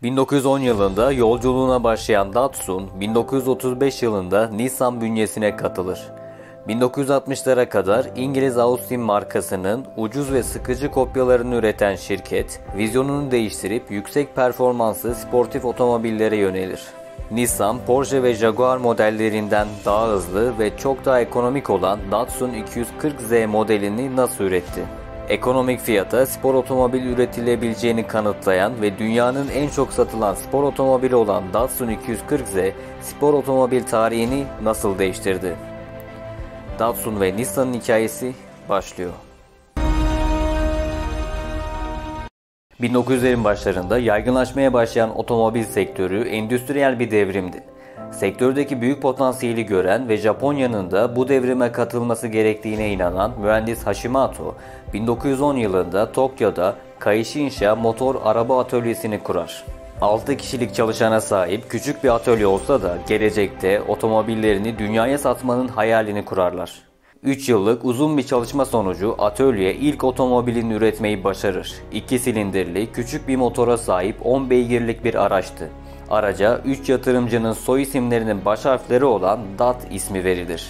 1910 yılında yolculuğuna başlayan Datsun, 1935 yılında Nissan bünyesine katılır. 1960'lara kadar İngiliz Austin markasının ucuz ve sıkıcı kopyalarını üreten şirket, vizyonunu değiştirip yüksek performanslı sportif otomobillere yönelir. Nissan, Porsche ve Jaguar modellerinden daha hızlı ve çok daha ekonomik olan Datsun 240Z modelini nasıl üretti? Ekonomik fiyata spor otomobil üretilebileceğini kanıtlayan ve dünyanın en çok satılan spor otomobili olan Datsun 240Z, spor otomobil tarihini nasıl değiştirdi? Datsun ve Nissan'ın hikayesi başlıyor. 1900'lerin başlarında yaygınlaşmaya başlayan otomobil sektörü endüstriyel bir devrimdi. Sektördeki büyük potansiyeli gören ve Japonya'nın da bu devrime katılması gerektiğine inanan mühendis Hashimoto, 1910 yılında Tokyo'da Kaishinsha Motor Araba Atölyesi'ni kurar. 6 kişilik çalışana sahip küçük bir atölye olsa da gelecekte otomobillerini dünyaya satmanın hayalini kurarlar. 3 yıllık uzun bir çalışma sonucu atölye ilk otomobilini üretmeyi başarır. 2 silindirli küçük bir motora sahip 10 beygirlik bir araçtı. Araca 3 yatırımcının soy isimlerinin baş harfleri olan DAT ismi verilir.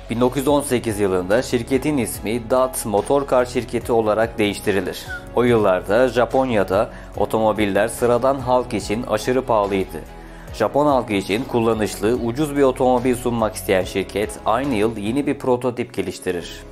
1918 yılında şirketin ismi DAT Motor Car Şirketi olarak değiştirilir. O yıllarda Japonya'da otomobiller sıradan halk için aşırı pahalıydı. Japon halkı için kullanışlı, ucuz bir otomobil sunmak isteyen şirket aynı yıl yeni bir prototip geliştirir.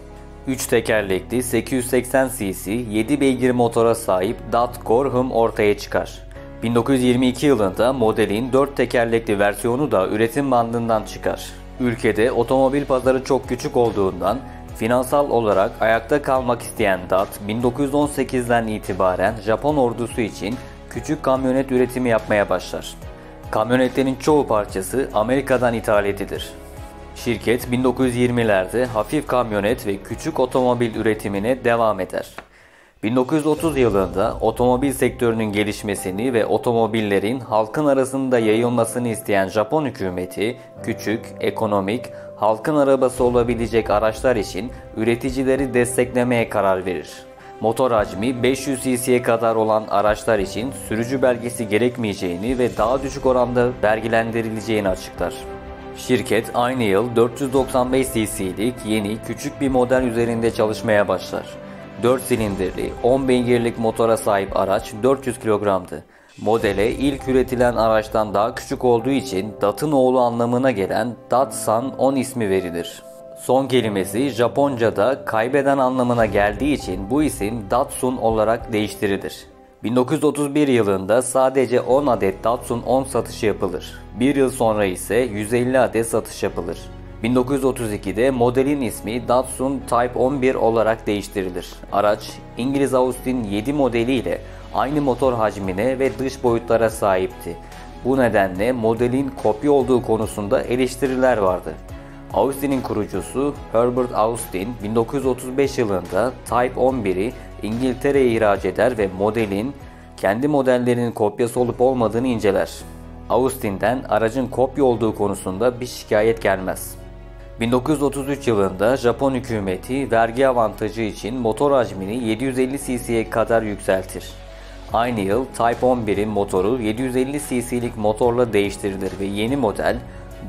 3 tekerlekli 880 cc 7 beygir motora sahip DAT Gorham ortaya çıkar. 1922 yılında modelin 4 tekerlekli versiyonu da üretim bandından çıkar. Ülkede otomobil pazarı çok küçük olduğundan finansal olarak ayakta kalmak isteyen DAT 1918'den itibaren Japon ordusu için küçük kamyonet üretimi yapmaya başlar. Kamyonetlerin çoğu parçası Amerika'dan ithal edilir. Şirket 1920'lerde hafif kamyonet ve küçük otomobil üretimine devam eder. 1930 yılında otomobil sektörünün gelişmesini ve otomobillerin halkın arasında yayılmasını isteyen Japon hükümeti, küçük, ekonomik, halkın arabası olabilecek araçlar için üreticileri desteklemeye karar verir. Motor hacmi 500 cc'ye kadar olan araçlar için sürücü belgesi gerekmeyeceğini ve daha düşük oranda vergilendirileceğini açıklar. Şirket aynı yıl 495 cc'lik yeni küçük bir model üzerinde çalışmaya başlar. 4 silindirli 10 beygirlik motora sahip araç 400 kilogramdı. Modele ilk üretilen araçtan daha küçük olduğu için DAT'ın oğlu anlamına gelen Datsun 10 ismi verilir. Son kelimesi Japonca'da kaybeden anlamına geldiği için bu isim Datsun olarak değiştirilir. 1931 yılında sadece 10 adet Datsun 10 satışı yapılır. Bir yıl sonra ise 150 adet satış yapılır. 1932'de modelin ismi Datsun Type 11 olarak değiştirilir. Araç İngiliz Austin 7 modeliyle aynı motor hacmine ve dış boyutlara sahipti. Bu nedenle modelin kopya olduğu konusunda eleştiriler vardı. Austin'in kurucusu Herbert Austin 1935 yılında Type 11'i İngiltere'ye ihraç eder ve modelin kendi modellerinin kopyası olup olmadığını inceler. Austin'den aracın kopya olduğu konusunda bir şikayet gelmez. 1933 yılında Japon hükümeti vergi avantajı için motor hacmini 750 cc'ye kadar yükseltir. Aynı yıl Type 11'in motoru 750 cc'lik motorla değiştirilir ve yeni model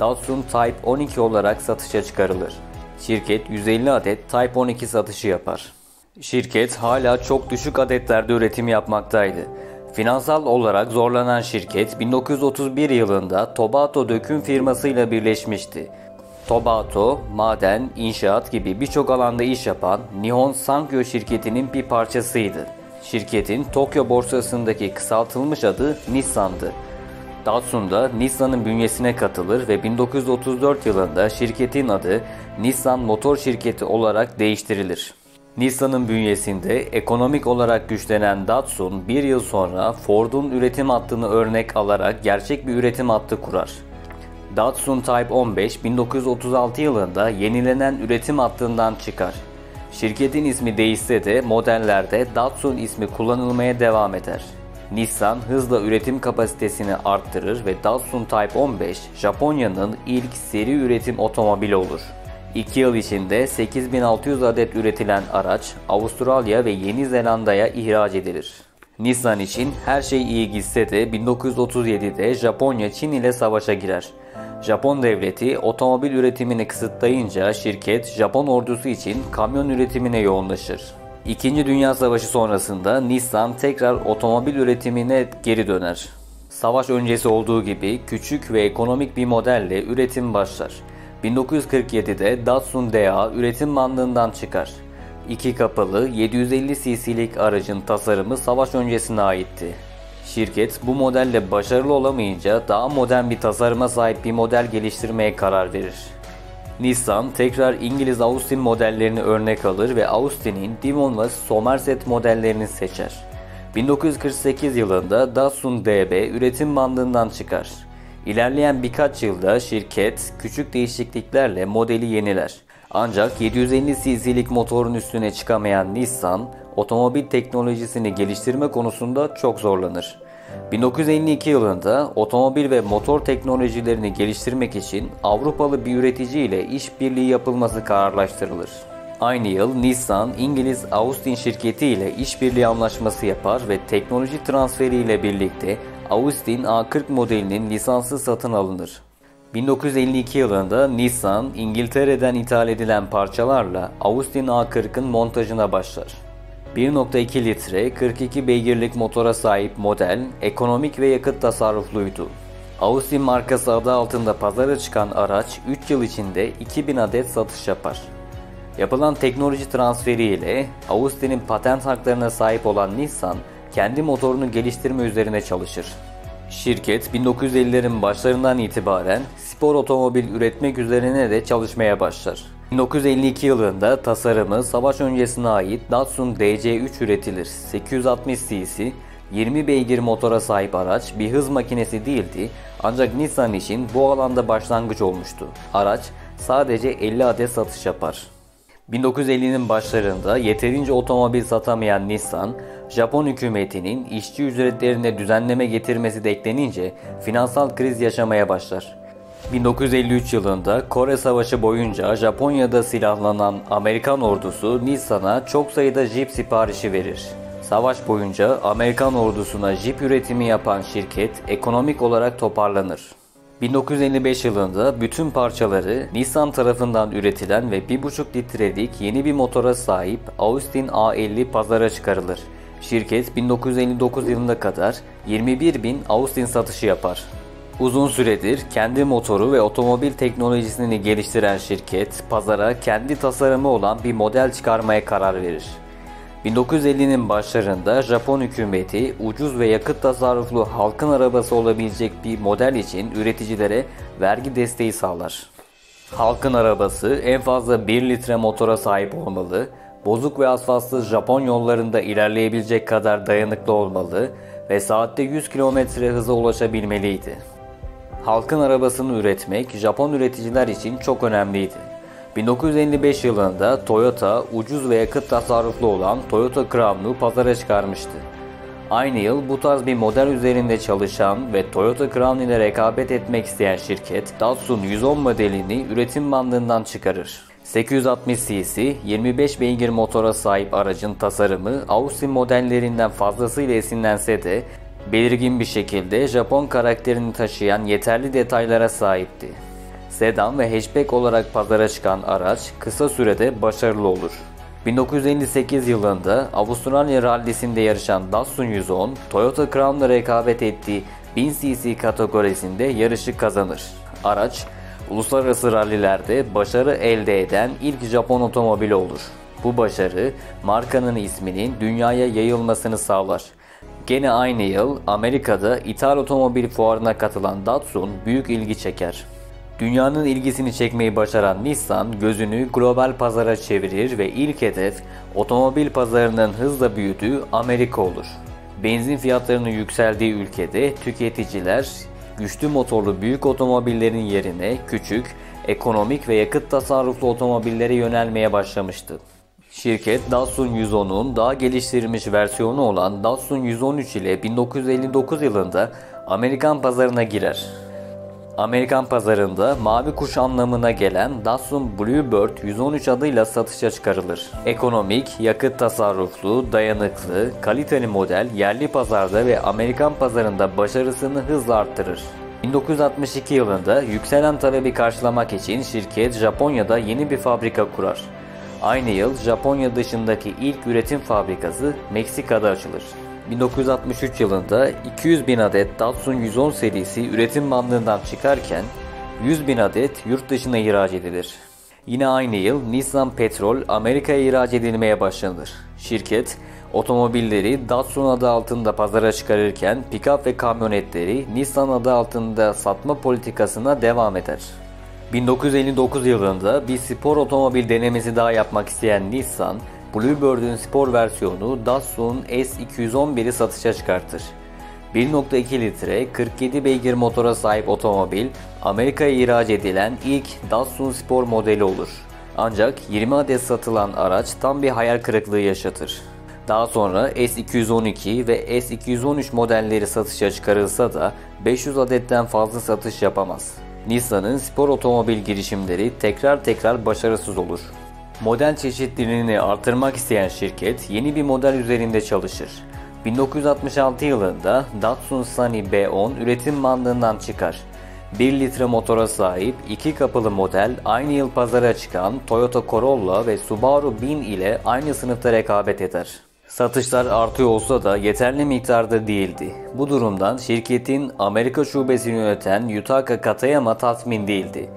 Datsun Type 12 olarak satışa çıkarılır. Şirket 150 adet Type 12 satışı yapar. Şirket hala çok düşük adetlerde üretim yapmaktaydı. Finansal olarak zorlanan şirket 1931 yılında Tobato döküm firmasıyla birleşmişti. Tobato, maden, inşaat gibi birçok alanda iş yapan Nihon Sankyo şirketinin bir parçasıydı. Şirketin Tokyo borsasındaki kısaltılmış adı Nissan'dı. Datsun da Nissan'ın bünyesine katılır ve 1934 yılında şirketin adı Nissan Motor Şirketi olarak değiştirilir. Nissan'ın bünyesinde ekonomik olarak güçlenen Datsun bir yıl sonra Ford'un üretim hattını örnek alarak gerçek bir üretim hattı kurar. Datsun Type 15 1936 yılında yenilenen üretim hattından çıkar. Şirketin ismi değişse de modellerde Datsun ismi kullanılmaya devam eder. Nissan hızla üretim kapasitesini arttırır ve Datsun Type 15 Japonya'nın ilk seri üretim otomobili olur. 2 yıl içinde 8600 adet üretilen araç Avustralya ve Yeni Zelanda'ya ihraç edilir. Nissan için her şey iyi gitse de 1937'de Japonya Çin ile savaşa girer. Japon devleti otomobil üretimini kısıtlayınca şirket Japon ordusu için kamyon üretimine yoğunlaşır. İkinci Dünya Savaşı sonrasında Nissan tekrar otomobil üretimine geri döner. Savaş öncesi olduğu gibi küçük ve ekonomik bir modelle üretim başlar. 1947'de Datsun DA üretim bandından çıkar. İki kapılı 750 cc'lik aracın tasarımı savaş öncesine aitti. Şirket bu modelle başarılı olamayınca daha modern bir tasarıma sahip bir model geliştirmeye karar verir. Nissan tekrar İngiliz Austin modellerini örnek alır ve Austin'in Devon ve Somerset modellerini seçer. 1948 yılında Datsun DB üretim bandından çıkar. İlerleyen birkaç yılda şirket küçük değişikliklerle modeli yeniler. Ancak 750 cc'lik motorun üstüne çıkamayan Nissan, otomobil teknolojisini geliştirme konusunda çok zorlanır. 1952 yılında otomobil ve motor teknolojilerini geliştirmek için Avrupalı bir üretici ile işbirliği yapılması kararlaştırılır. Aynı yıl Nissan, İngiliz Austin şirketi ile işbirliği anlaşması yapar ve teknoloji transferi ile birlikte Austin A40 modelinin lisansı satın alınır. 1952 yılında Nissan, İngiltere'den ithal edilen parçalarla Austin A40'ın montajına başlar. 1.2 litre 42 beygirlik motora sahip model, ekonomik ve yakıt tasarrufluydu. Austin markası adı altında pazara çıkan araç 3 yıl içinde 2000 adet satış yapar. Yapılan teknoloji transferi ile Austin'in patent haklarına sahip olan Nissan, kendi motorunu geliştirme üzerine çalışır. Şirket 1950'lerin başlarından itibaren spor otomobil üretmek üzerine de çalışmaya başlar. 1952 yılında tasarımı savaş öncesine ait Datsun DC-3 üretilir. 860 cc, 20 beygir motora sahip araç bir hız makinesi değildi, ancak Nissan için bu alanda başlangıç olmuştu. Araç sadece 50 adet satış yapar. 1950'nin başlarında yeterince otomobil satamayan Nissan, Japon hükümetinin işçi ücretlerine düzenleme getirmesi de eklenince finansal kriz yaşamaya başlar. 1953 yılında Kore Savaşı boyunca Japonya'da silahlanan Amerikan ordusu Nissan'a çok sayıda Jeep siparişi verir. Savaş boyunca Amerikan ordusuna Jeep üretimi yapan şirket ekonomik olarak toparlanır. 1955 yılında bütün parçaları Nissan tarafından üretilen ve 1,5 litrelik yeni bir motora sahip Austin A50 pazara çıkarılır. Şirket 1959 yılına kadar 21.000 Austin satışı yapar. Uzun süredir kendi motoru ve otomobil teknolojisini geliştiren şirket, pazara kendi tasarımı olan bir model çıkarmaya karar verir. 1950'nin başlarında Japon hükümeti ucuz ve yakıt tasarruflu halkın arabası olabilecek bir model için üreticilere vergi desteği sağlar. Halkın arabası en fazla 1 litre motora sahip olmalı, bozuk ve asfaltsız Japon yollarında ilerleyebilecek kadar dayanıklı olmalı ve saatte 100 km hıza ulaşabilmeliydi. Halkın arabasını üretmek Japon üreticiler için çok önemliydi. 1955 yılında Toyota ucuz ve yakıt tasarruflu olan Toyota Crown'u pazara çıkarmıştı. Aynı yıl bu tarz bir model üzerinde çalışan ve Toyota Crown ile rekabet etmek isteyen şirket Datsun 110 modelini üretim bandından çıkarır. 860 cc 25 beygir motora sahip aracın tasarımı Austin modellerinden fazlasıyla esinlense de belirgin bir şekilde Japon karakterini taşıyan yeterli detaylara sahipti. Sedan ve hatchback olarak pazara çıkan araç kısa sürede başarılı olur. 1958 yılında Avustralya rallisinde yarışan Datsun 110, Toyota Crown'la rekabet ettiği 1000 cc kategorisinde yarışı kazanır. Araç, uluslararası rallilerde başarı elde eden ilk Japon otomobili olur. Bu başarı, markanın isminin dünyaya yayılmasını sağlar. Gene aynı yıl Amerika'da ithal otomobil fuarına katılan Datsun büyük ilgi çeker. Dünyanın ilgisini çekmeyi başaran Nissan gözünü global pazara çevirir ve ilk hedef otomobil pazarının hızla büyüdüğü Amerika olur. Benzin fiyatlarının yükseldiği ülkede tüketiciler güçlü motorlu büyük otomobillerin yerine küçük, ekonomik ve yakıt tasarruflu otomobillere yönelmeye başlamıştı. Şirket Datsun 110'un daha geliştirilmiş versiyonu olan Datsun 113 ile 1959 yılında Amerikan pazarına girer. Amerikan pazarında mavi kuş anlamına gelen Datsun Bluebird 113 adıyla satışa çıkarılır. Ekonomik, yakıt tasarruflu, dayanıklı, kaliteli model yerli pazarda ve Amerikan pazarında başarısını hızla arttırır. 1962 yılında yükselen talebi karşılamak için şirket Japonya'da yeni bir fabrika kurar. Aynı yıl Japonya dışındaki ilk üretim fabrikası Meksika'da açılır. 1963 yılında 200.000 adet Datsun 110 serisi üretim bandından çıkarken 100.000 adet yurt dışına ihraç edilir. Yine aynı yıl Nissan Petrol Amerika'ya ihraç edilmeye başlanır. Şirket otomobilleri Datsun adı altında pazara çıkarırken pick-up ve kamyonetleri Nissan adı altında satma politikasına devam eder. 1959 yılında bir spor otomobil denemesi daha yapmak isteyen Nissan, Bluebird'ün spor versiyonu Datsun S211'i satışa çıkartır. 1.2 litre 47 beygir motora sahip otomobil Amerika'ya ihraç edilen ilk Datsun spor modeli olur. Ancak 20 adet satılan araç tam bir hayal kırıklığı yaşatır. Daha sonra S212 ve S213 modelleri satışa çıkarılsa da 500 adetten fazla satış yapamaz. Nissan'ın spor otomobil girişimleri tekrar başarısız olur. Model çeşitliliğini artırmak isteyen şirket yeni bir model üzerinde çalışır. 1966 yılında Datsun Sunny B10 üretim bandından çıkar. 1 litre motora sahip 2 kapılı model aynı yıl pazara çıkan Toyota Corolla ve Subaru BIN ile aynı sınıfta rekabet eder. Satışlar artıyor olsa da yeterli miktarda değildi. Bu durumdan şirketin Amerika şubesini yöneten Yutaka Katayama tatmin değildi.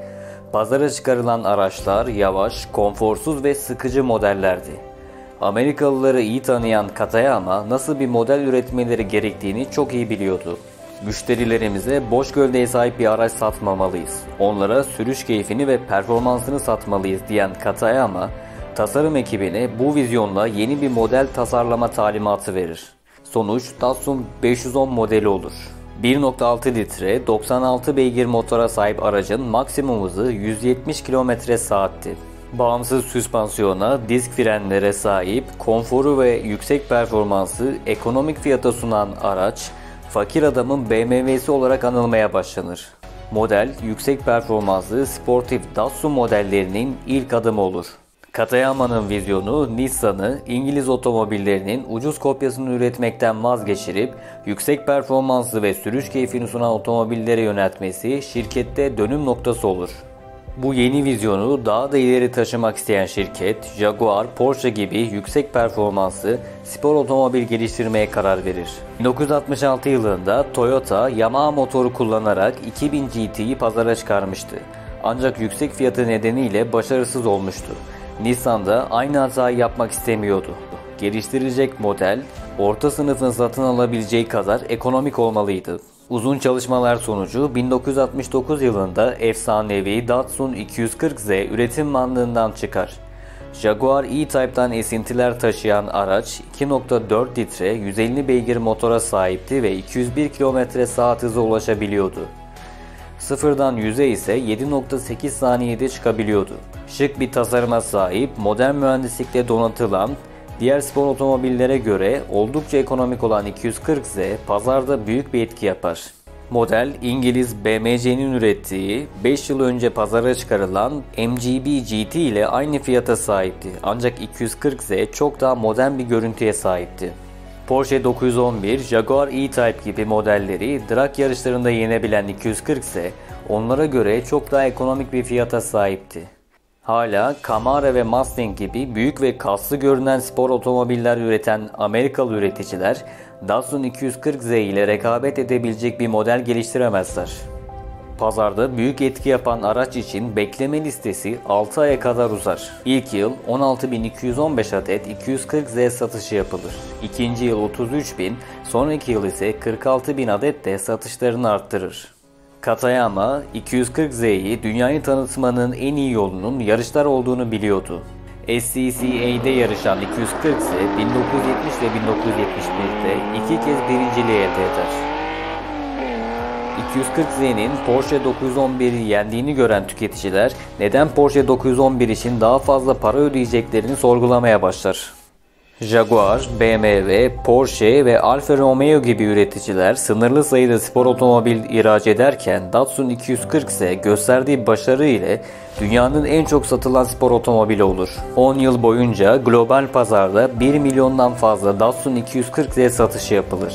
Pazara çıkarılan araçlar yavaş, konforsuz ve sıkıcı modellerdi. Amerikalıları iyi tanıyan Katayama nasıl bir model üretmeleri gerektiğini çok iyi biliyordu. Müşterilerimize boş gövdeye sahip bir araç satmamalıyız. Onlara sürüş keyfini ve performansını satmalıyız diyen Katayama, tasarım ekibine bu vizyonla yeni bir model tasarlama talimatı verir. Sonuç Datsun 510 modeli olur. 1.6 litre 96 beygir motora sahip aracın maksimum hızı 170 km/saatti. Bağımsız süspansiyona, disk frenlere sahip, konforu ve yüksek performansı ekonomik fiyata sunan araç, fakir adamın BMW'si olarak anılmaya başlanır. Model, yüksek performanslı sportif Datsun modellerinin ilk adımı olur. Katayama'nın vizyonu Nissan'ı İngiliz otomobillerinin ucuz kopyasını üretmekten vazgeçirip yüksek performanslı ve sürüş keyfini sunan otomobillere yöneltmesi şirkette dönüm noktası olur. Bu yeni vizyonu daha da ileri taşımak isteyen şirket Jaguar, Porsche gibi yüksek performanslı spor otomobil geliştirmeye karar verir. 1966 yılında Toyota Yamaha motoru kullanarak 2000 GT'yi pazara çıkarmıştı. Ancak yüksek fiyatı nedeniyle başarısız olmuştu. Nissan da aynı hatayı yapmak istemiyordu. Geliştirilecek model, orta sınıfın satın alabileceği kadar ekonomik olmalıydı. Uzun çalışmalar sonucu 1969 yılında efsanevi Datsun 240Z üretim bandından çıkar. Jaguar E-Type'dan esintiler taşıyan araç 2.4 litre 150 beygir motora sahipti ve 201 km/saat hıza ulaşabiliyordu. Sıfırdan 100'e ise 7.8 saniyede çıkabiliyordu. Şık bir tasarıma sahip, modern mühendislikle donatılan, diğer spor otomobillere göre oldukça ekonomik olan 240Z pazarda büyük bir etki yapar. Model, İngiliz BMC'nin ürettiği 5 yıl önce pazara çıkarılan MGB GT ile aynı fiyata sahipti. Ancak 240Z çok daha modern bir görüntüye sahipti. Porsche 911, Jaguar E-Type gibi modelleri drag yarışlarında yenebilen 240Z onlara göre çok daha ekonomik bir fiyata sahipti. Hala Camaro ve Mustang gibi büyük ve kaslı görünen spor otomobiller üreten Amerikalı üreticiler Datsun 240Z ile rekabet edebilecek bir model geliştiremezler. Pazarda büyük etki yapan araç için bekleme listesi 6 aya kadar uzar. İlk yıl 16.215 adet 240Z satışı yapılır. İkinci yıl 33.000, sonraki yıl ise 46.000 adet de satışlarını arttırır. Katayama, 240Z'yi dünyayı tanıtmanın en iyi yolunun yarışlar olduğunu biliyordu. SCCA'de yarışan 240Z 1970 ve 1971'de 2 kez birinciliği elde eder. 240Z'nin Porsche 911'i yendiğini gören tüketiciler neden Porsche 911 için daha fazla para ödeyeceklerini sorgulamaya başlar. Jaguar, BMW, Porsche ve Alfa Romeo gibi üreticiler sınırlı sayıda spor otomobil ihraç ederken Datsun 240 ise gösterdiği başarı ile dünyanın en çok satılan spor otomobili olur. 10 yıl boyunca global pazarda 1 milyondan fazla Datsun 240Z satışı yapılır.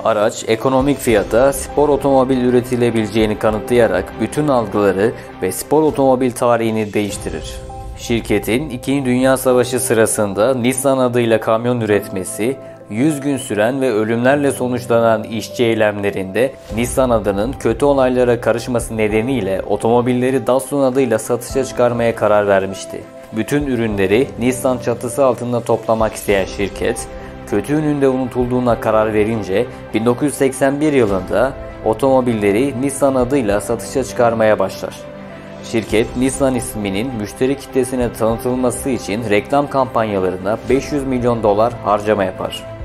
Araç, ekonomik fiyata spor otomobil üretilebileceğini kanıtlayarak bütün algıları ve spor otomobil tarihini değiştirir. Şirketin 2. Dünya Savaşı sırasında Nissan adıyla kamyon üretmesi, 100 gün süren ve ölümlerle sonuçlanan işçi eylemlerinde Nissan adının kötü olaylara karışması nedeniyle otomobilleri Datsun adıyla satışa çıkarmaya karar vermişti. Bütün ürünleri Nissan çatısı altında toplamak isteyen şirket, kötü ününde unutulduğuna karar verince 1981 yılında otomobilleri Nissan adıyla satışa çıkarmaya başlar. Şirket, Nissan isminin müşteri kitlesine tanıtılması için reklam kampanyalarına $500 milyon harcama yapar.